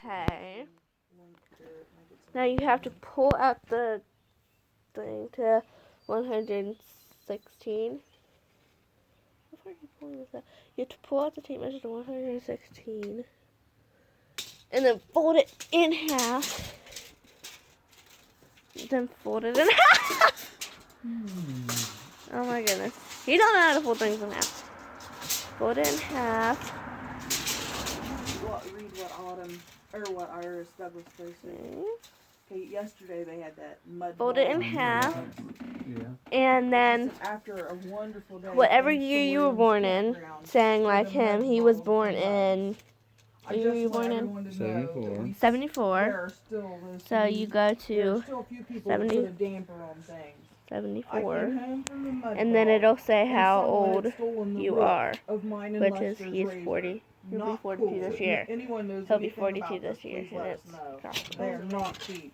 Okay. Now you have to pull out the thing to 116. How far are you pulling this out? You have to pull out the tape measure to 116. And then fold it in half. Then fold it in half. Oh my goodness. You don't know how to fold things in half. Fold it in half. Read what Autumn, or what Iris Douglas posted. Okay, yesterday they had that mud Fold ball it in half. Yeah. And then after a wonderful day, whatever year you were born in, saying like him, he was born in. What year were you born in? 74. 74. So you go to still a few people 70 put a damper on things. I 74. came home from the mud And then ball, it'll say and how someone had old stolen the you root are, of mine and which is Lester's he's razor. 40. He'll be Not 42 cool. this year. Anyone knows He'll be anything 42 about this year, please and let us it's know. across the They are board. not cheap.